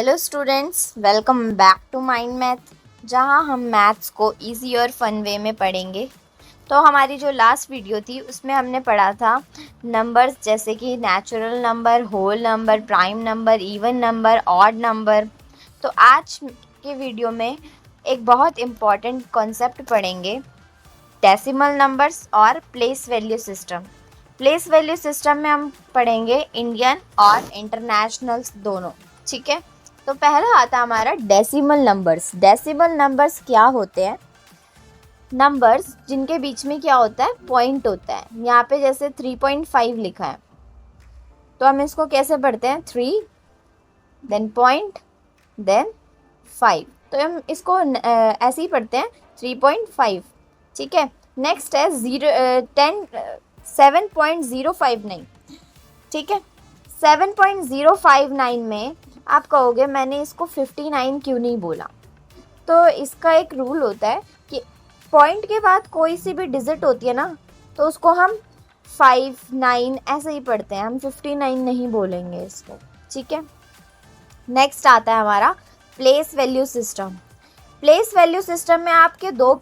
Hello students, welcome back to mind math, जहां हम maths को इजी और फन वे में पढ़ेंगे। तो हमारी जो लास्ट वीडियो थी उसमें हमने पढ़ा था नंबर्स, जैसे कि natural number, whole number, prime number, even number, odd number. तो आज के वीडियो में एक बहुत इम्पॉर्टेंट कॉन्सेप्ट पढ़ेंगे, डेसिमल नंबर्स और place value system. Place value system में हम पढ़ेंगे इंडियन और इंटरनेशनल दोनों, ठीक है। तो पहला आता है हमारा डेसिमल नंबर्स। डेसिमल नंबर्स क्या होते हैं? नंबर्स जिनके बीच में क्या होता है, पॉइंट होता है। यहाँ पे जैसे 3.5 लिखा है, तो हम इसको कैसे पढ़ते हैं? 3 देन पॉइंट देन 5, तो हम इसको ऐसे ही पढ़ते हैं 3.5, ठीक है। नेक्स्ट है 7.059, ठीक है। 7.059 में आप कहोगे मैंने इसको 59 क्यों नहीं बोला? तो इसका एक रूल होता है कि पॉइंट के बाद कोई सी भी डिजिट होती है ना, तो उसको हम 5, 9 ऐसे ही पढ़ते हैं, हम 59 नहीं बोलेंगे इसको, ठीक है। नेक्स्ट आता है हमारा place value system. Place value system में आपके दो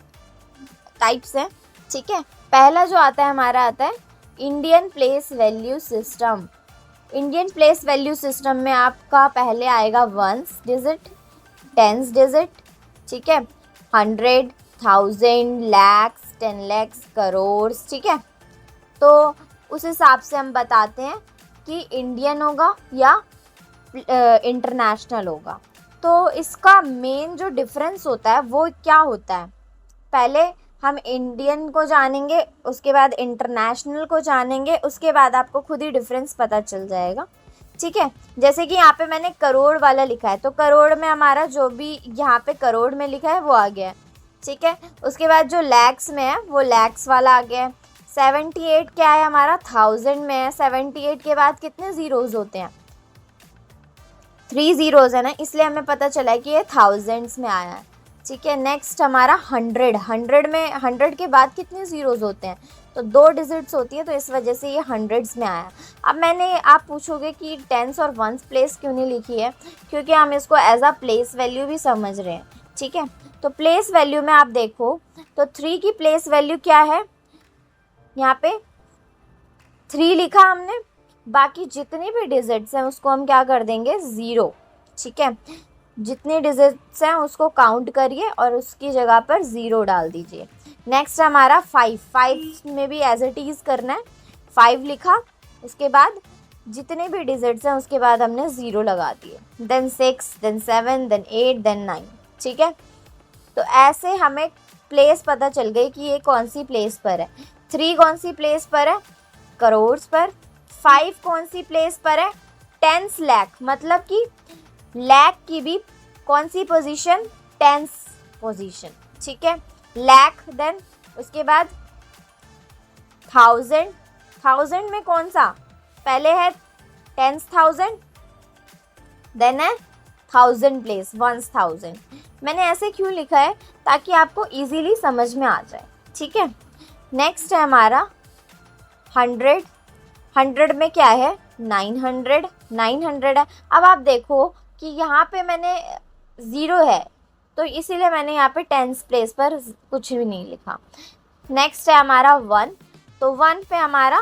टाइप्स हैं, ठीक है। पहला जो आता है हमारा आता है Indian place value system. Indian place value system में आपका पहले आएगा वंस डिजिट, टेंस डिजिट, ठीक है, 100, 1000, लैक्स, 10 लैक्स, करोड़, ठीक है। तो उस हिसाब से हम बताते हैं कि इंडियन होगा या इंटरनेशनल होगा। तो इसका मेन जो डिफरेंस होता है वो क्या होता है? पहले हम इंडियन को जानेंगे, उसके बाद इंटरनेशनल को जानेंगे, उसके बाद आपको खुद ही डिफरेंस पता चल जाएगा, ठीक है। जैसे कि यहाँ पे मैंने करोड़ वाला लिखा है, तो करोड़ में हमारा जो भी यहाँ पे करोड़ में लिखा है वो आ गया है, ठीक है। उसके बाद जो लैक्स में है वो लैक्स वाला आ गया है। 78 क्या है हमारा? 1000 में है। 78 के बाद कितने ज़ीरोज़ होते हैं? 3 ज़ीरोज़ है ना, इसलिए हमें पता चला है कि ये थाउजेंड्स में आया है, ठीक है। नेक्स्ट हमारा 100। 100 में 100 के बाद कितने ज़ीरोज़ होते हैं? तो 2 डिजिट्स होती है, तो इस वजह से ये हंड्रेड्स में आया। अब आप पूछोगे कि टेंस और वंस प्लेस क्यों नहीं लिखी है? क्योंकि हम इसको एज अ प्लेस वैल्यू भी समझ रहे हैं, ठीक है। तो प्लेस वैल्यू में आप देखो तो 3 की प्लेस वैल्यू क्या है? यहाँ पे 3 लिखा हमने, बाकी जितनी भी डिजिट्स हैं उसको हम क्या कर देंगे? 0, ठीक है। जितने डिजिट्स हैं उसको काउंट करिए और उसकी जगह पर 0 डाल दीजिए। नेक्स्ट हमारा 5 में भी एज इट इज़ करना है। 5 लिखा, उसके बाद जितने भी डिजिट्स हैं उसके बाद हमने 0 लगा दिए, देन 6, देन 7, देन 8, देन 9, ठीक है। तो ऐसे हमें प्लेस पता चल गई कि ये कौन सी प्लेस पर है। 3 कौन सी प्लेस पर है? करोड़ पर। 5 कौन सी प्लेस पर है? टेंस लैख, मतलब कि लैख की भी कौन सी पोजीशन? टेंस पोजीशन, ठीक है। लैख, देन उसके बाद 1000। 1000 में कौन सा? पहले है 10,000, देन है 1000 प्लेस 1000। मैंने ऐसे क्यों लिखा है? ताकि आपको इजीली समझ में आ जाए, ठीक है। नेक्स्ट है हमारा 100। 100 में क्या है? 900। 900 है। अब आप देखो कि यहाँ पे मैंने 0 है, तो इसीलिए मैंने यहाँ पे टेंस प्लेस पर कुछ भी नहीं लिखा। नेक्स्ट है हमारा 1, तो 1 पे हमारा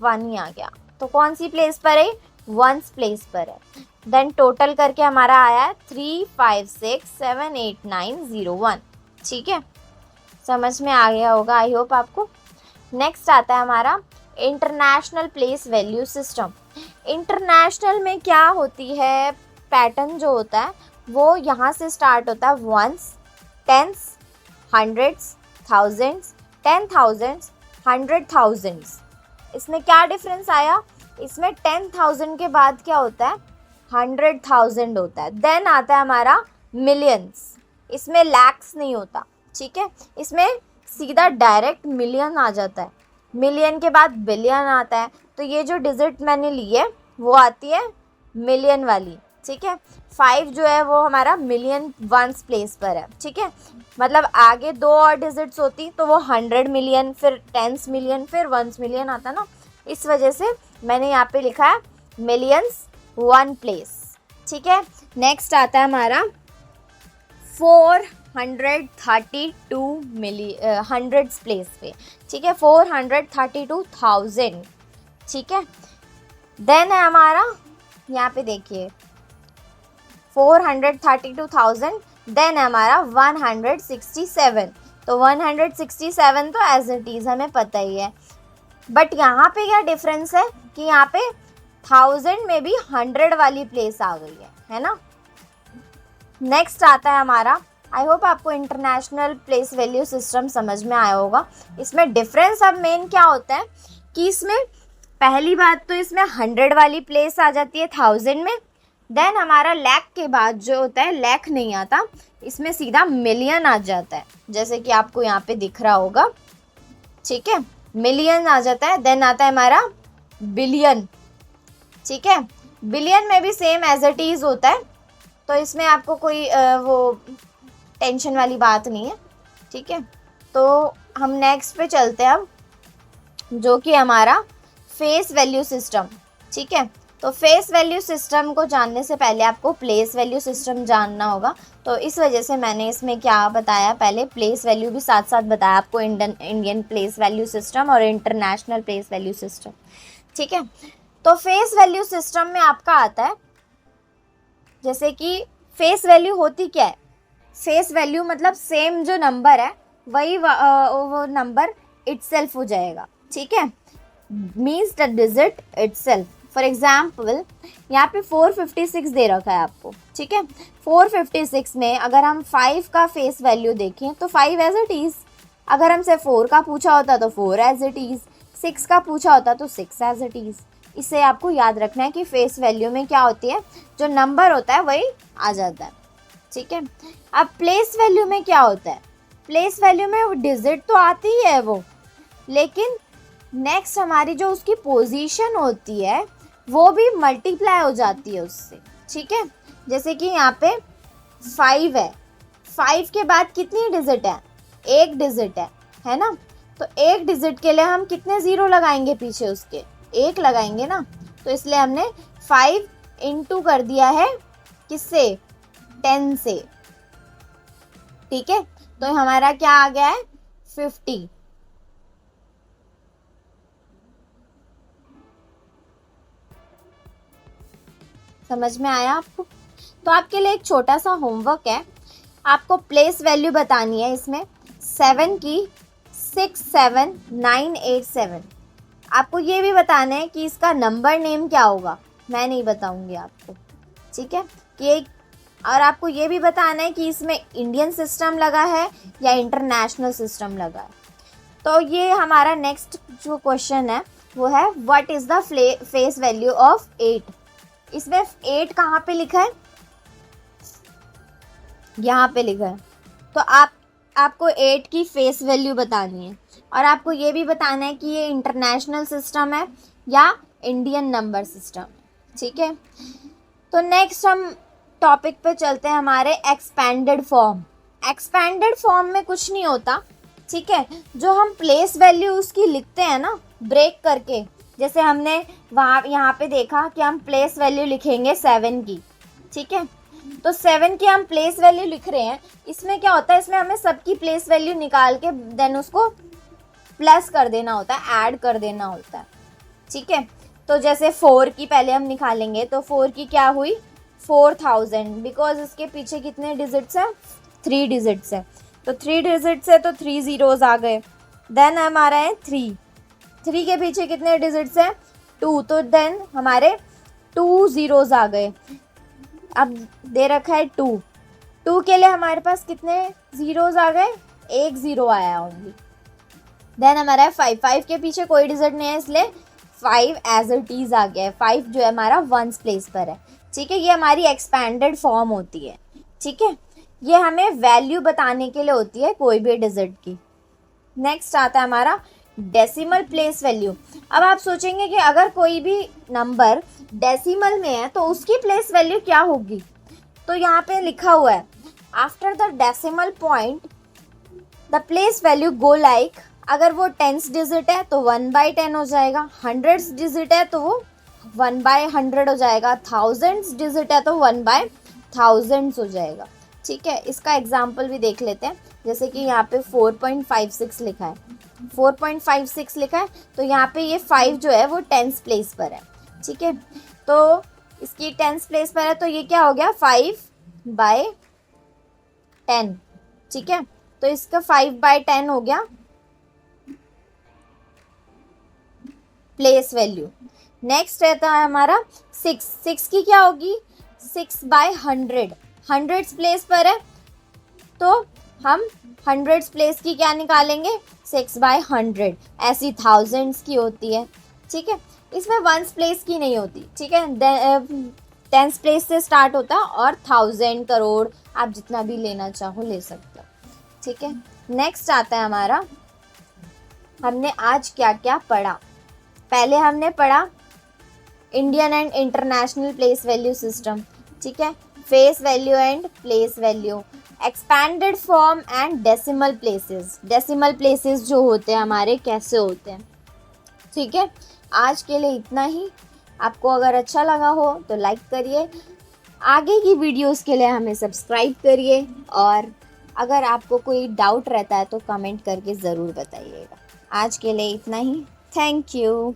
1 ही आ गया, तो कौन सी प्लेस पर है? वंस प्लेस पर है। देन टोटल करके हमारा आया है 3, 5, 6, 7, 8, 9, 0, 1, ठीक है। समझ में आ गया होगा, आई होप आपको। नेक्स्ट आता है हमारा international place value system. International में क्या होती है? पैटर्न जो होता है वो यहाँ से स्टार्ट होता है, once, tense, hundreds, thousands, 10,000s, 100,000s। इसमें क्या डिफरेंस आया? इसमें 10,000 के बाद क्या होता है? 100,000 होता है। देन आता है हमारा मिलियंस, इसमें लैक्स नहीं होता, ठीक है। इसमें सीधा डायरेक्ट मिलियन आ जाता है। मिलियन के बाद बिलियन आता है, तो ये जो डिजिट मैंने ली है वो आती है मिलियन वाली, ठीक है। 5 जो है वो हमारा मिलियन वंस प्लेस पर है, ठीक है। मतलब आगे 2 और डिजिट्स होती तो वो 100 मिलियन, फिर 10 मिलियन, फिर 1 मिलियन आता ना, इस वजह से मैंने यहाँ पे लिखा है मिलियंस 1 प्लेस, ठीक है। नेक्स्ट आता है हमारा 432 हंड्रेड्स प्लेस पे, ठीक है, 432,000, ठीक है। देन है हमारा, यहाँ पे देखिए 432,000, देन है हमारा 167, तो 167 तो एज इट इज़ हमें पता ही है, बट यहाँ पे क्या डिफरेंस है कि यहाँ पे 1000 में भी 100 वाली प्लेस आ गई है ना। नेक्स्ट आता है हमारा, आई होप आपको इंटरनेशनल प्लेस वैल्यू सिस्टम समझ में आया होगा। इसमें डिफरेंस अब मेन क्या होता है कि इसमें पहली बात तो इसमें 100 वाली प्लेस आ जाती है 1000 में, देन हमारा लाख के बाद जो होता है, लाख नहीं आता, इसमें सीधा मिलियन आ जाता है, जैसे कि आपको यहाँ पे दिख रहा होगा, ठीक है, मिलियन आ जाता है। देन आता है हमारा बिलियन, ठीक है, बिलियन में भी सेम एज इट इज़ होता है, तो इसमें आपको कोई वो टेंशन वाली बात नहीं है, ठीक है। तो हम नेक्स्ट पे चलते हैं अब, जो कि हमारा फेस वैल्यू सिस्टम, ठीक है। तो फेस वैल्यू सिस्टम को जानने से पहले आपको प्लेस वैल्यू सिस्टम जानना होगा, तो इस वजह से मैंने इसमें क्या बताया, पहले प्लेस वैल्यू भी साथ साथ बताया आपको, इंडियन प्लेस वैल्यू सिस्टम और इंटरनेशनल प्लेस वैल्यू सिस्टम, ठीक है। तो फेस वैल्यू सिस्टम में आपका आता है, जैसे कि फेस वैल्यू होती क्या है, फेस वैल्यू मतलब सेम जो नंबर है वही वो नंबर इटसेल्फ हो जाएगा, ठीक है, means the digit itself. For example यहाँ पे 456 दे रखा है आपको, ठीक है, 456 में अगर हम 5 का फेस वैल्यू देखें तो 5 एज इट इज़, अगर हमसे 4 का पूछा होता तो 4 एज इट इज़, 6 का पूछा होता तो 6 एज इट इज़। इसे आपको याद रखना है कि फेस वैल्यू में क्या होती है, जो नंबर होता है वही आ जाता है, ठीक है। अब प्लेस वैल्यू में क्या होता है, प्लेस वैल्यू में वो डिजिट तो आती ही है वो, लेकिन नेक्स्ट हमारी जो उसकी पोजीशन होती है वो भी मल्टीप्लाई हो जाती है उससे, ठीक है। जैसे कि यहाँ पे 5 है, 5 के बाद कितनी डिजिट है, एक डिजिट है ना, तो एक डिजिट के लिए हम कितने ज़ीरो लगाएंगे पीछे उसके, एक लगाएंगे ना, तो इसलिए हमने 5 इंटू कर दिया है किससे, 10 से, ठीक है। तो हमारा क्या आ गया है, 50। समझ में आया आपको। तो आपके लिए एक छोटा सा होमवर्क है, आपको प्लेस वैल्यू बतानी है इसमें 7 की 67987, आपको ये भी बताना है कि इसका नंबर नेम क्या होगा, मैं नहीं बताऊंगी आपको, ठीक है, कि और आपको ये भी बताना है कि इसमें इंडियन सिस्टम लगा है या इंटरनेशनल सिस्टम लगा है। तो ये हमारा नेक्स्ट जो क्वेश्चन है वो है, what is the face value of 8। इसमें 8 कहाँ पे लिखा है, यहाँ पे लिखा है, तो आपको 8 की फेस वैल्यू बतानी है, और आपको ये भी बताना है कि ये इंटरनेशनल सिस्टम है या इंडियन नंबर सिस्टम है, ठीक है। तो नेक्स्ट हम टॉपिक पे चलते हैं, हमारे एक्सपेंडेड फॉर्म। एक्सपेंडेड फॉर्म में कुछ नहीं होता, ठीक है, जो हम प्लेस वैल्यू उसकी लिखते हैं ना ब्रेक करके, जैसे हमने वहाँ यहाँ पे देखा कि हम प्लेस वैल्यू लिखेंगे 7 की, ठीक है, तो 7 की हम प्लेस वैल्यू लिख रहे हैं, इसमें क्या होता है, इसमें हमें सबकी प्लेस वैल्यू निकाल के देन उसको प्लस कर देना होता है, ऐड कर देना होता है, ठीक है। तो जैसे 4 की पहले हम निकालेंगे, तो 4 की क्या हुई, 4000, बिकॉज इसके पीछे कितने डिजिट्स हैं, 3 डिजिट्स है, तो 3 डिजिट्स है तो 3 ज़ीरोज़ आ गए। देन हमारा है 3 के पीछे कितने डिजिट्स हैं, 2, तो देन हमारे 2 ज़ीरोज़ आ गए। अब दे रखा है 2 के लिए हमारे पास कितने ज़ीरोज़ आ गए, 1 ज़ीरो आया ओनली। देन हमारा है 5 के पीछे कोई डिजिट नहीं है, इसलिए 5 एज इट इज़ आ गया है, 5 जो है हमारा वंस प्लेस पर है, ठीक है। ये हमारी एक्सपेंडेड फॉर्म होती है, ठीक है, ये हमें वैल्यू बताने के लिए होती है कोई भी डिजिट की। नेक्स्ट आता है हमारा डेसिमल प्लेस वैल्यू। अब आप सोचेंगे कि अगर कोई भी नंबर डेसिमल में है तो उसकी प्लेस वैल्यू क्या होगी, तो यहाँ पे लिखा हुआ है, after the decimal point the place value go like, अगर वो 10th डिजिट है तो 1/10 हो जाएगा, 100th डिजिट है तो वो 1/100 हो जाएगा, 1000th डिजिट है तो 1/1000 थाउजेंड्स हो जाएगा। ठीक है, इसका एग्जाम्पल भी देख लेते हैं। जैसे कि यहाँ पे 4.56 लिखा है, 4.56 लिखा है, तो यहाँ पे ये 5 जो है वो 10th प्लेस पर है। ठीक है, तो इसकी 10th प्लेस पर है, तो ये क्या हो गया 5/10। ठीक है, तो इसका 5/10 हो गया प्लेस वैल्यू। नेक्स्ट रहता है हमारा 6 की क्या होगी 6/100, 100th प्लेस पर है, तो हम 100th प्लेस की क्या निकालेंगे 6/100। ऐसी थाउजेंड्स की होती है। ठीक है, इसमें 1st प्लेस की नहीं होती। ठीक है, 10th प्लेस से स्टार्ट होता है और 1000, करोड़, आप जितना भी लेना चाहो ले सकते हो। ठीक है, नेक्स्ट आता है हमारा, हमने आज क्या क्या पढ़ा। पहले हमने पढ़ा Indian and international place value system. ठीक है, face value and place value, expanded form and decimal places. Decimal places जो होते हैं हमारे कैसे होते हैं। ठीक है, आज के लिए इतना ही। आपको अगर अच्छा लगा हो तो लाइक करिए, आगे की वीडियोस के लिए हमें सब्सक्राइब करिए, और अगर आपको कोई डाउट रहता है तो कमेंट करके ज़रूर बताइएगा। आज के लिए इतना ही। Thank you.